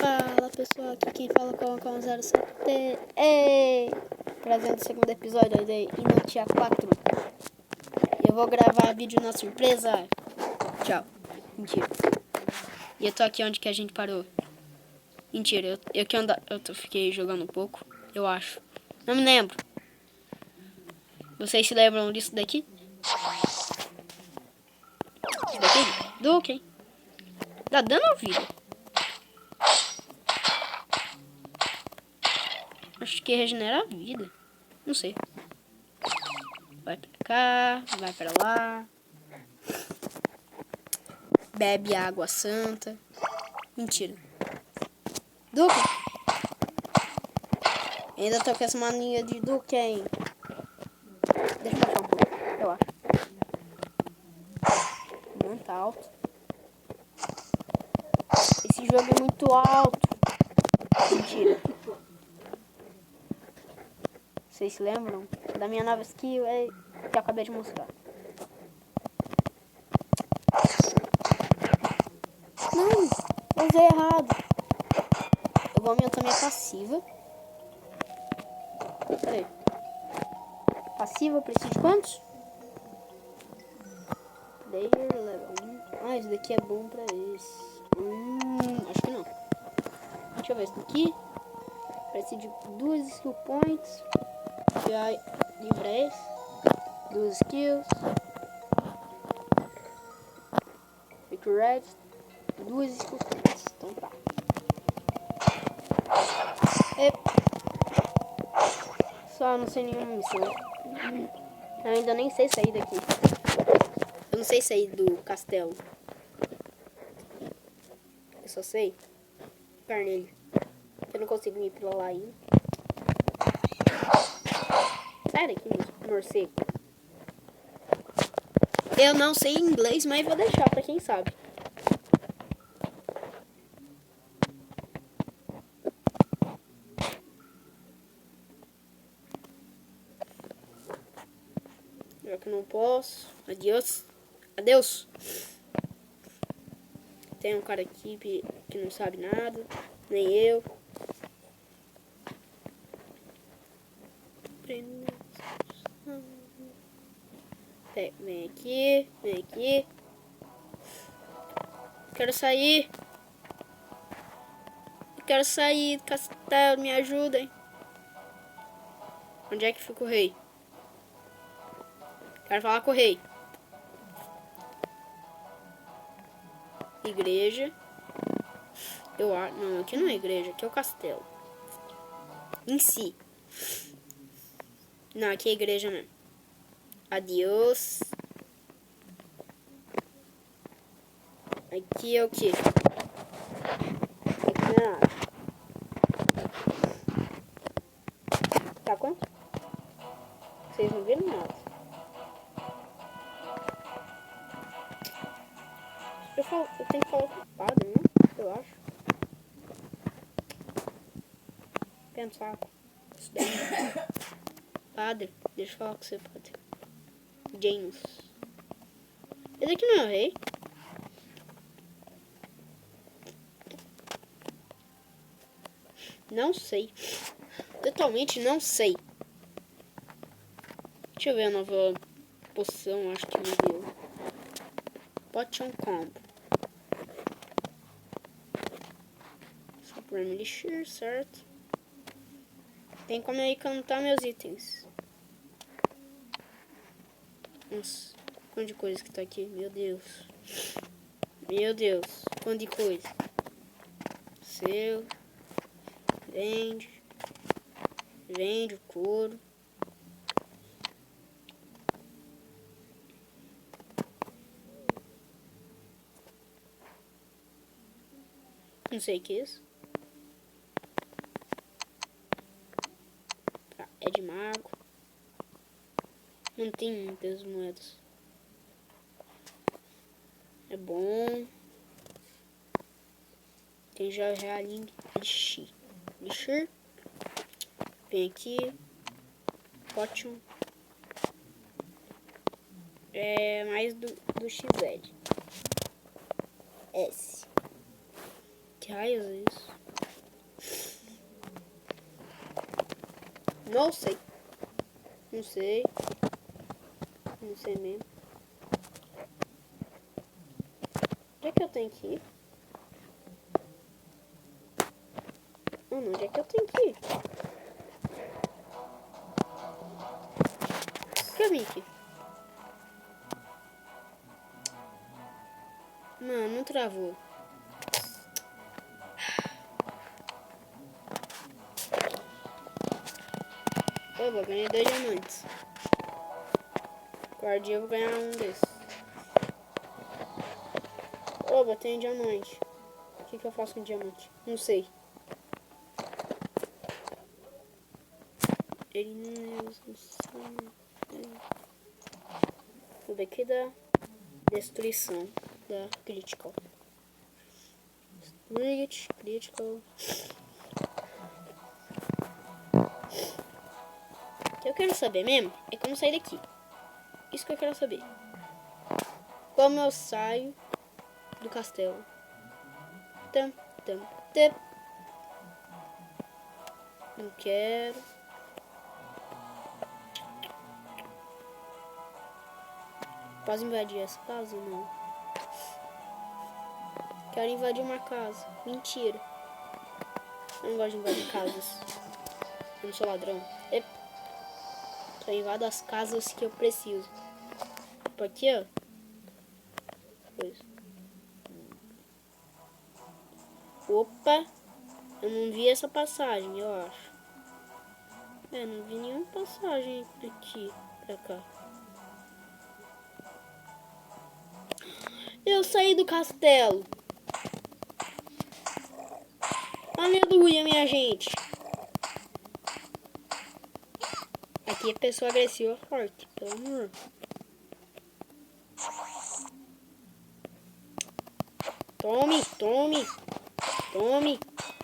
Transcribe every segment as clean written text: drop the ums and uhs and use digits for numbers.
Fala pessoal, aqui quem fala com o 07. Ei! Trazendo o segundo episódio de Inotia 4. Eu vou gravar vídeo na surpresa. Tchau. Mentira. E eu tô aqui onde que a gente parou. Mentira, eu fiquei jogando um pouco, eu acho. Não me lembro. Vocês se lembram disso daqui? Isso daqui? Duque, hein? Tá dando ouvido. Acho que regenera a vida. Não sei. Vai pra cá, vai pra lá. Bebe água santa. Mentira. Duque. Ainda tô com essa mania de Duque, hein? Deixa eu baixar um pouco, eu acho. Não tá alto. Esse jogo é muito alto. Mentira. Vocês se lembram da minha nova skill que eu acabei de mostrar? Não, eu usei errado. Eu vou aumentar minha passiva. Peraí. Passiva, eu preciso de quantos? Player level 1. Ah, isso daqui é bom pra esse. Acho que não. Deixa eu ver isso daqui. Preciso de 2 skill points. Já livrei. 2 skills. Quick red. 2 skill points. Então tá. Só não sei nenhuma missão. Eu ainda nem sei sair daqui. Eu não sei sair do castelo. Eu só sei ficar nele. Eu não consigo ir pra lá ainda. Sai daqui, morcego. Eu não sei inglês, mas vou deixar pra quem sabe. Já que eu não posso. Adeus. Adeus. Tem um cara aqui que não sabe nada. Nem eu. Vem aqui. Vem aqui. Quero sair. Eu quero sair do castelo. Me ajudem. Onde é que fica o rei? Quero falar com o rei. Igreja. Não, aqui não é igreja, aqui é o castelo. Em si. Não, aqui é igreja mesmo. Adeus. Aqui é o que? Aqui não é nada. Tá quanto? Vocês não viram nada. Eu tenho que falar com o padre, né? Eu acho. Pensar. Padre, deixa eu falar com você, padre. James. Esse aqui não é o rei? Não sei. Totalmente não sei. Deixa eu ver a nova poção, acho que me deu. Potion Combo. Supreme Elixir, certo? Tem como aí cantar meus itens. Nossa, quanto de coisa que tá aqui. Meu Deus. Meu Deus. Quanto de coisa. Seu. Vende. Vende o couro. Não sei o que é isso. Tá, é de mago. Não tem muitas moedas. É bom. Tem já realinho. Elixir. Vem aqui. Potion. É mais do XL. S. Que raios é isso? Não sei. Não sei. Não sei mesmo. Onde é que eu tenho que ir? Mano, onde é que eu tenho que ir? Que eu vim aqui? Mano, não travou. Opa, ganhei 2 diamantes. Qualquer dia eu vou ganhar um desses. Opa, tem diamante. O que eu faço com diamante? Não sei. O daqui da destruição da critical. Critical. O que eu quero saber mesmo é como sair daqui. Isso que eu quero saber. Como eu saio do castelo. Tam. Não quero. Posso invadir essa casa? Não. Quero invadir uma casa. Mentira. Eu não gosto de invadir casas. Eu não sou ladrão. Só invado as casas que eu preciso. Tipo aqui, ó. Pois. Opa. Eu não vi essa passagem, eu acho. Não vi nenhuma passagem daqui pra cá. Eu saí do castelo. Aleluia, minha gente. Aqui é pessoa agressiva forte, pelo amor. Tome.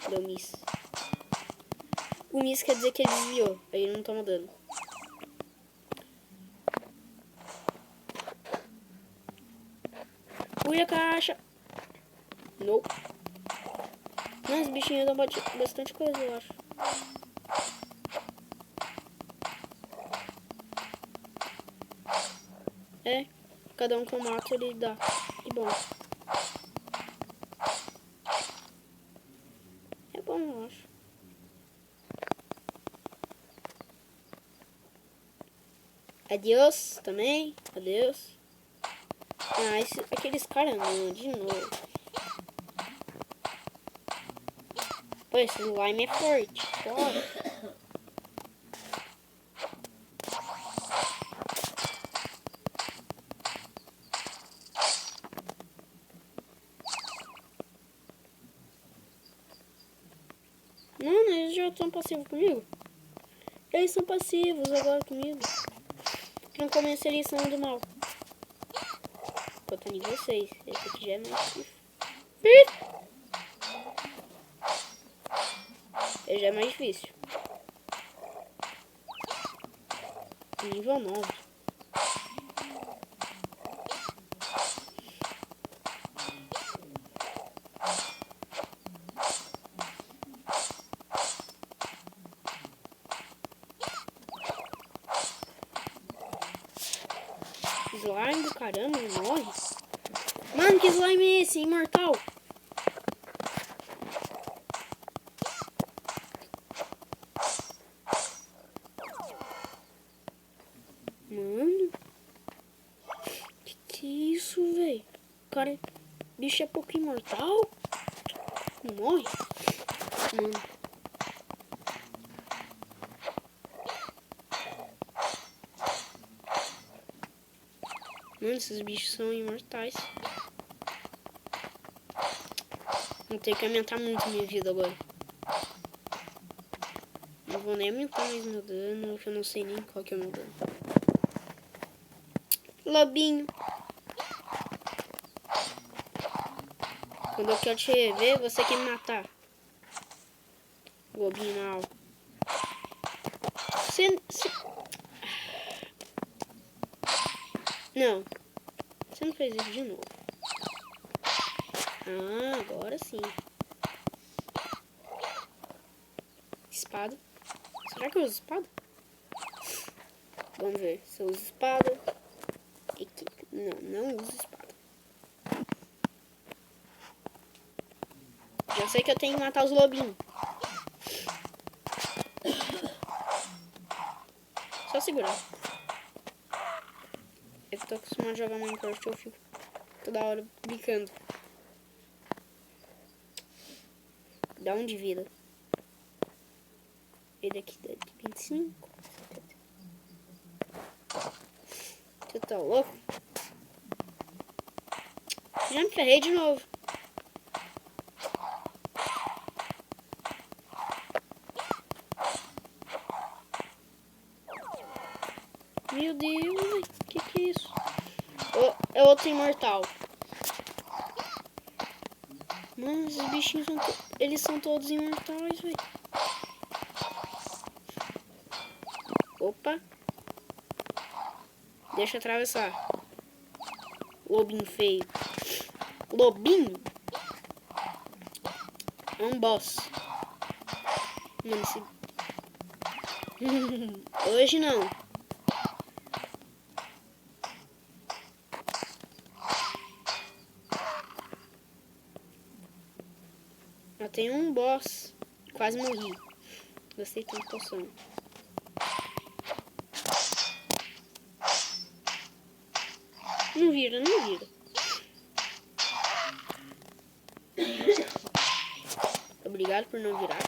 Deu miss. O miss quer dizer que ele desviou. Aí ele não toma dano. Fui a caixa. Nope. Mas os bichinhos dão bastante coisa, eu acho. É. Cada um que eu mato ele dá. Que bom. É bom, eu acho. Adeus também. Adeus. Aqueles caras não, de novo. Pô, esse slime é forte. Foda. Mano, eles já estão passivos comigo? Eles são passivos agora comigo. Não comecei a lição do mal. Pô, tá nível 6. Esse aqui já é mais difícil. Esse já é mais difícil. Nível 9. Slime do caramba, ele morre. Mano, que slime é esse? Imortal. Mano. Que é isso, velho? Cara, bicho é pouco imortal? Não morre? Mano. Mano, esses bichos são imortais. Vou ter que aumentar muito minha vida agora. Não vou nem aumentar mais meu dano, porque eu não sei nem qual que é o meu dano. Lobinho. Quando eu quero te rever, você quer me matar. Lobinho mal. Não. Você não fez isso de novo. Ah, agora sim. espada. Será que eu uso espada? Vamos ver se eu uso espada. Equipe. Não uso espada. Já sei que eu tenho que matar os lobinhos. Só segurar. Eu tô acostumado a jogar Minecraft, eu fico toda hora brincando. Dá um de vida. Ele aqui dá de 25. Você tá louco? Já me ferrei de novo. Meu Deus, que é isso? É outro imortal. Mano, esses bichinhos eles são todos imortais, velho. Opa. Deixa eu atravessar. Lobinho feio. Lobinho é um boss. Mano, esse... Hoje não. Eu tenho um boss. Quase morri. Gostei tanto poção. Não vira, não vira. Obrigado por não virar.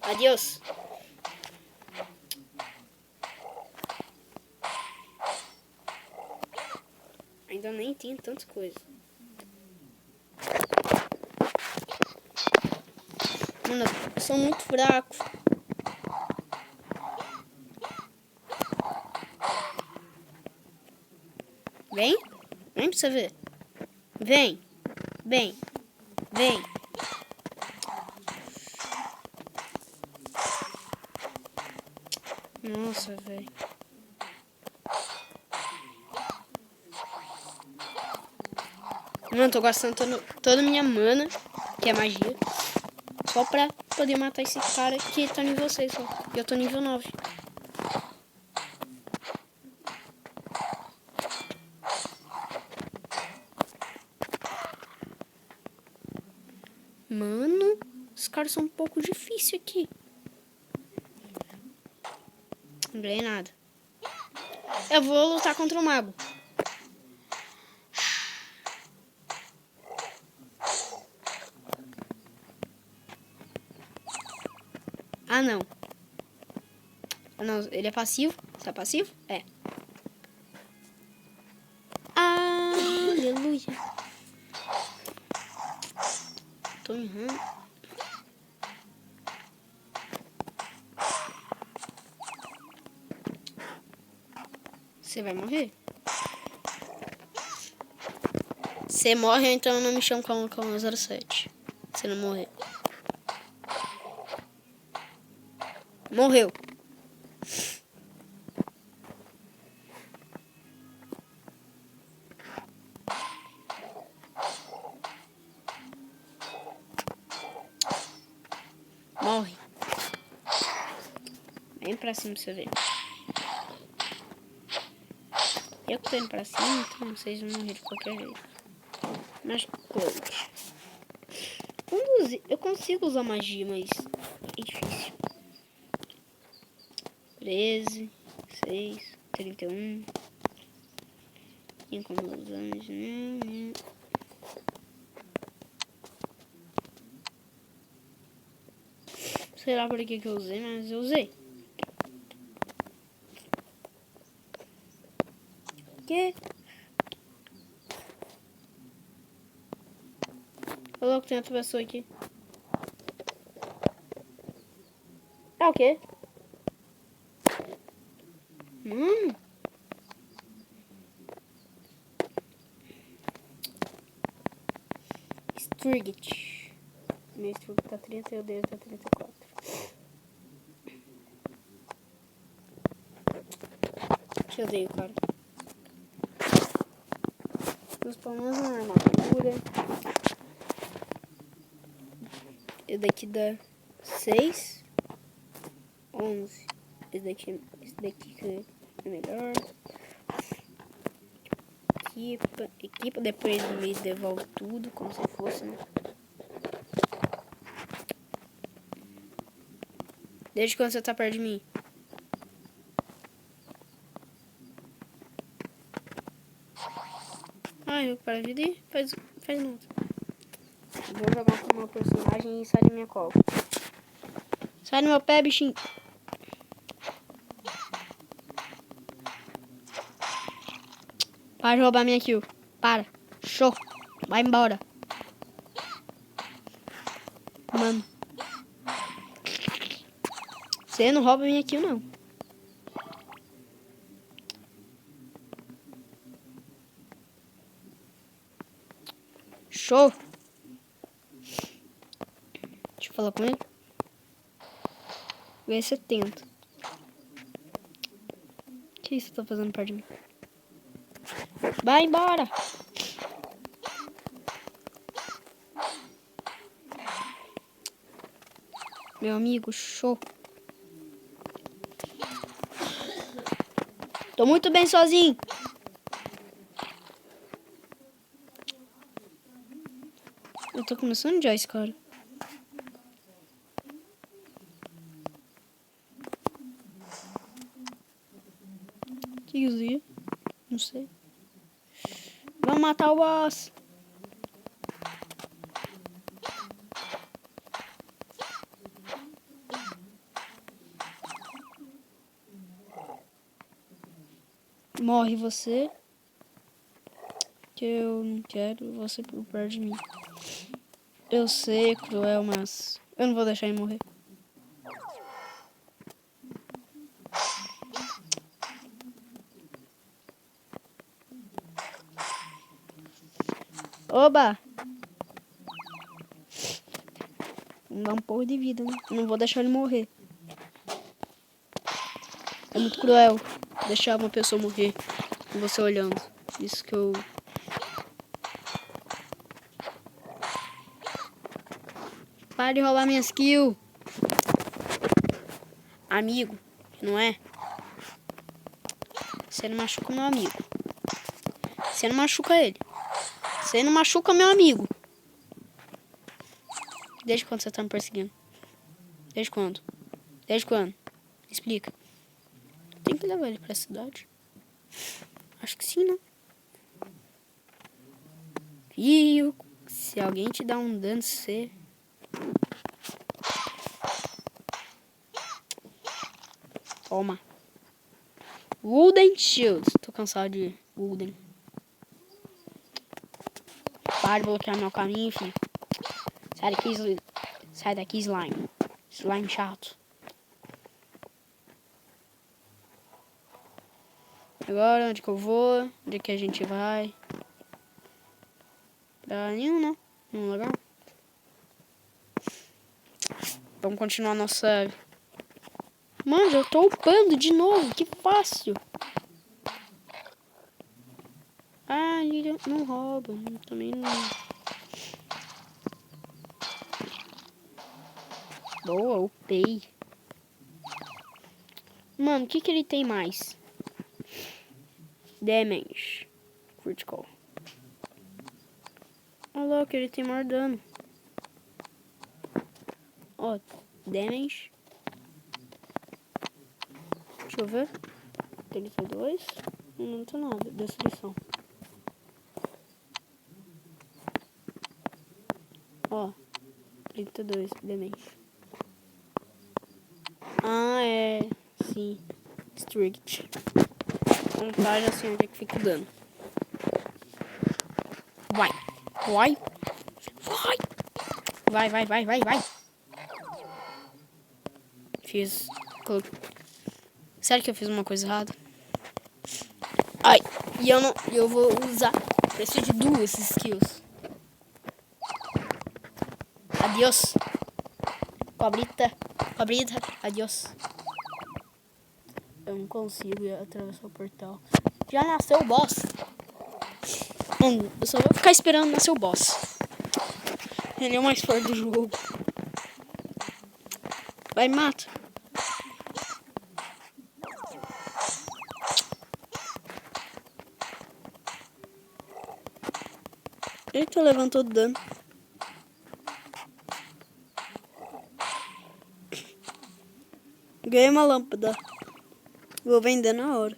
Adeus. Ainda nem tem tantas coisas. Mano, eu sou muito fraco. Vem. Vem pra você ver. Vem. Vem. Vem. Nossa, velho. Mano, tô gastando toda minha mana, que é magia, só pra poder matar esse cara que tá nível 6 só. E eu tô nível 9. Mano, os caras são um pouco difíceis aqui. Não ganhei nada. Eu vou lutar contra o mago. Ah, não. Ah, não, ele é passivo? Você é passivo? É. Aleluia. Tô errando. Você vai morrer. Você morre, então eu não me chamo Calma 07. Você não morrer. Morreu. Morre. Vem pra cima pra você ver. Eu que tô indo pra cima, então vocês vão morrer de qualquer jeito. Mas, coach. Eu consigo usar magia, mas é difícil. 13, 6, 31. 5 meus anos. Sei lá por que eu usei, mas eu usei. Que? Ô louco, tem outra pessoa aqui. É o quê? Mano. Strigit. Meu Strigit tá 30 e o dele tá 34. Eu odeio, cara. Os palmas na armadura. Esse daqui dá 6. 11. Esse daqui que é melhor. Equipa, depois me devolve tudo, como se fosse, né? Desde quando você tá perto de mim? Eu paro de ir. Faz muito. Vou jogar com o meu personagem e sai da minha cola. Sai do meu pé, bichinho. Para de roubar minha kill. Para. Show. Vai embora. Mano. Você não rouba minha kill, não. Show. Deixa eu falar com ele. Vê se 70. O que você tá fazendo perto de mim? Vai embora. Meu amigo, show. Tô muito bem sozinho. Eu tô começando já esse cara. Que isso? Não sei. Vamos matar o boss. Morre você. Que eu não quero você por perto de mim. Eu sei, cruel, mas eu não vou deixar ele morrer. Oba! Vamos dar um pouco de vida, né? Não vou deixar ele morrer. É muito cruel deixar uma pessoa morrer com você olhando. Isso que eu... Para de roubar minhas kills. Amigo, não é? Você não machuca meu amigo. Você não machuca ele. Você não machuca meu amigo. Desde quando você tá me perseguindo? Desde quando? Desde quando? Explica. Tem que levar ele pra cidade? Acho que sim, né? E se alguém te dá um dano, você... Toma. Wooden Shield. Tô cansado de Wooden. Para de bloquear meu caminho, filho. Sai daqui, slime. Slime chato. Agora, onde que eu vou? Onde que a gente vai? Pra nenhum, né? Nenhum lugar. Vamos continuar nossa... Mano, eu tô upando de novo. Que fácil. Ele não rouba. Também não... Boa, upei. Mano, o que ele tem mais? Damage. Critical. Olha lá, que ele tem maior dano. Ó, damage. Deixa eu ver. 32. Não tem nada. Destruição. Ó, 32 damage. É. Sim. Strict. Vantagem assim, onde é que fica o dano. Vai. Vai. Fiz... Sério que eu fiz uma coisa errada? Ai, e eu vou usar. Preciso de duas skills. Adiós. Cobrita, adiós. Eu não consigo atravessar o portal. Já nasceu o boss. Eu só vou ficar esperando nascer o boss. Ele é o mais forte do jogo. Vai, mata. Eita, levantou dano. Ganhei uma lâmpada. Vou vender na hora.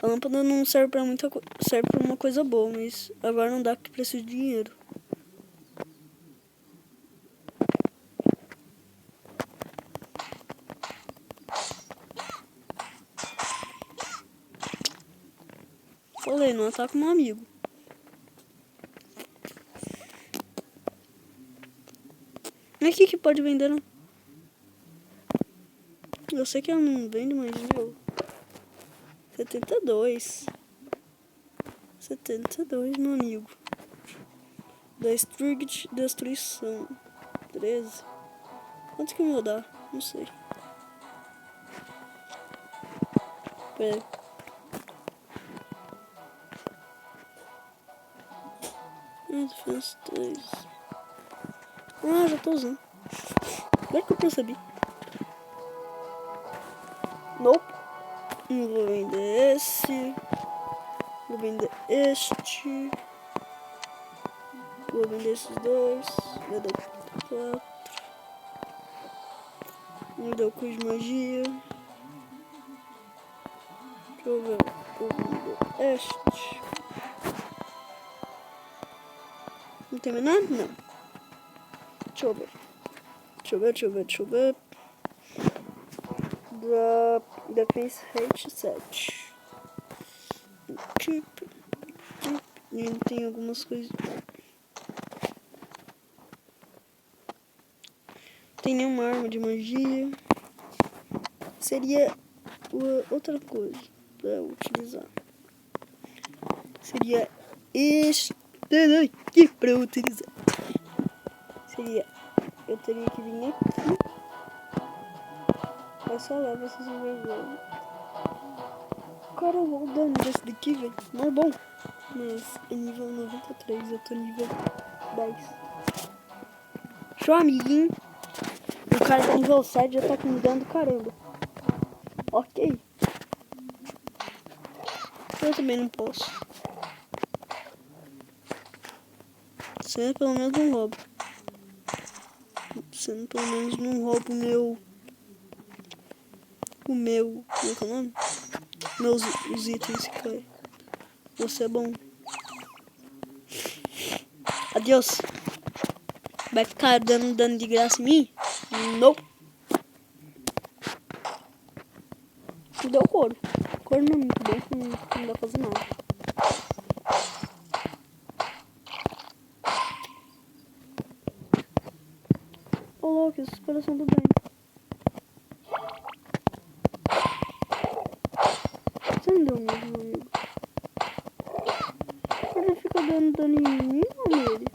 A lâmpada não serve pra muita coisa. Serve pra uma coisa boa, mas agora não dá porque preciso de dinheiro. Falei, não ataca meu amigo. Mas o que pode vender, não? Eu sei que ela não vende, mas meu. 72. 72, meu amigo. Da Striged Destruição. 13. Quanto que me vou dar? Não sei. Pera. Defense 3. Ah, já tô usando. Agora que eu percebi. Nope. Não vou vender esse. Vou vender este. Vou vender esses dois. Vai dar 4. Me dá o cu de magia. Deixa eu ver. Vou vender este. Não tem mais nada? Não. Deixa eu ver. Defense rate 7. E tem algumas coisas. Tem nenhuma arma de magia. Seria outra coisa pra utilizar. Seria este daqui pra utilizar. Eu teria que vir aqui. É só lá vocês vão ver. Cara, o dano desse daqui, velho, não é bom. Mas é nível 93, eu tô nível 10. Show, amiguinho. O cara tá nível 7 já tá com dano do caramba. Ok. Eu também não posso. Você pelo menos não rouba. Você pelo menos não rouba o meu. Como é que é o nome? Os itens que caem. Você é bom. Adeus. Vai ficar dando dano de graça em mim? Não. Me deu couro. Couro não é muito bom, não dá pra fazer nada. Ô louco, esse coração do bem. Você não deu mesmo, meu amigo. Ele fica dando dano em mim ou nele?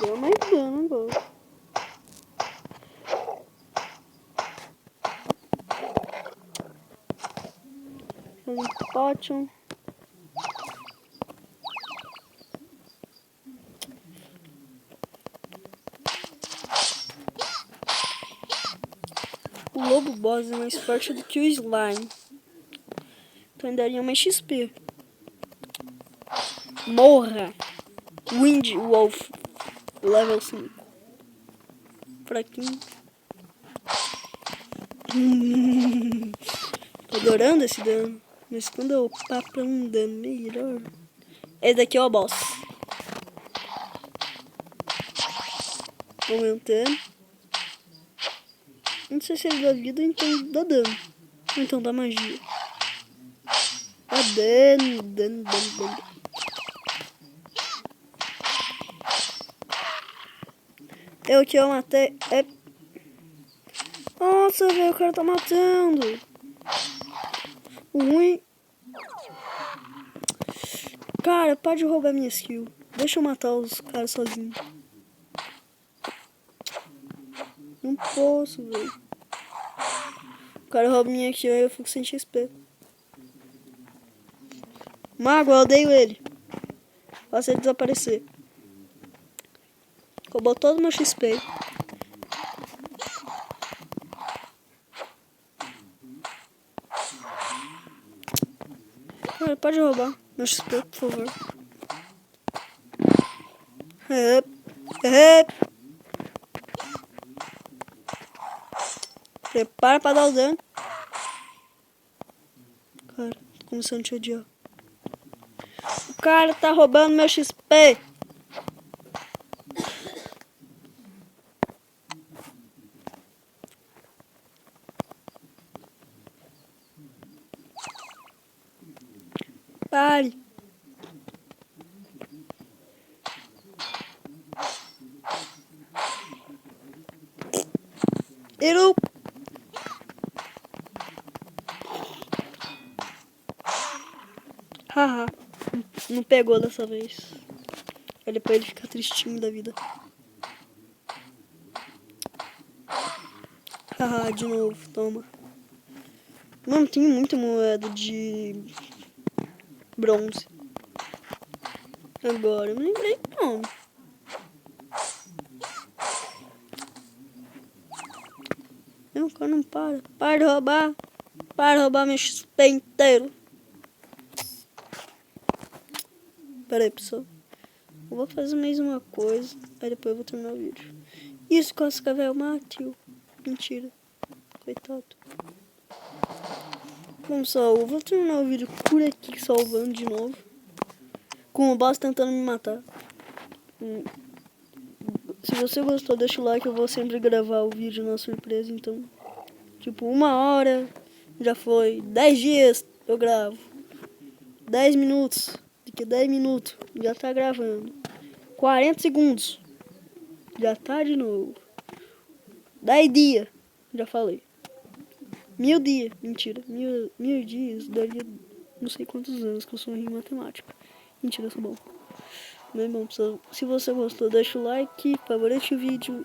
Deu mais dano agora. Potion. O lobo boss é mais forte do que o slime. Então daria mais XP. Morra! Wind Wolf. Level 5. Fraquinho. Tô adorando esse dano. Mas quando eu upar pra um dano melhor. Esse daqui é o boss. Aumentando. Não sei se ele dá vida ou então dá dano. Ou então dá magia. Dá dano. Eu matei. Nossa, velho, o cara tá matando. O ruim. Cara, pode roubar minha skill. Deixa eu matar os caras sozinho. Não posso, velho. O cara rouba minha kill e eu fico sem XP. Mago, eu odeio ele. Faça ele desaparecer. Roubou todo o meu XP. Cara, pode roubar meu XP, por favor. Prepara pra dar o dano. Cara, tô começando a te odiar. O cara tá roubando meu XP. Pare. Eu... Haha. Não pegou dessa vez. Aí depois ele fica tristinho da vida. Haha, de novo, toma. Mano, tem muita moeda de bronze. Agora, eu me lembrei não. Não, cara, não para. Para de roubar. Para de roubar meu XP inteiro. Pera aí, pessoal. Eu vou fazer mais uma coisa. Aí depois eu vou terminar o vídeo. Isso, Cascavel, matou. Mentira. Coitado. Bom, pessoal, eu vou terminar o vídeo por aqui, salvando de novo. Com o boss tentando me matar. Se você gostou, deixa o like. Eu vou sempre gravar o vídeo na surpresa. Então, tipo, 1 hora. Já foi. 10 dias eu gravo. 10 minutos. Daqui a 10 minutos. Já tá gravando. 40 segundos. Já tá de novo. 10 dias. Já falei. 1000 dias. Mentira. 1000 dias daria não sei quantos anos que eu sou em matemática. Mentira, eu sou bom. Mas bom, pessoal, se você gostou, deixa o like, favorite o vídeo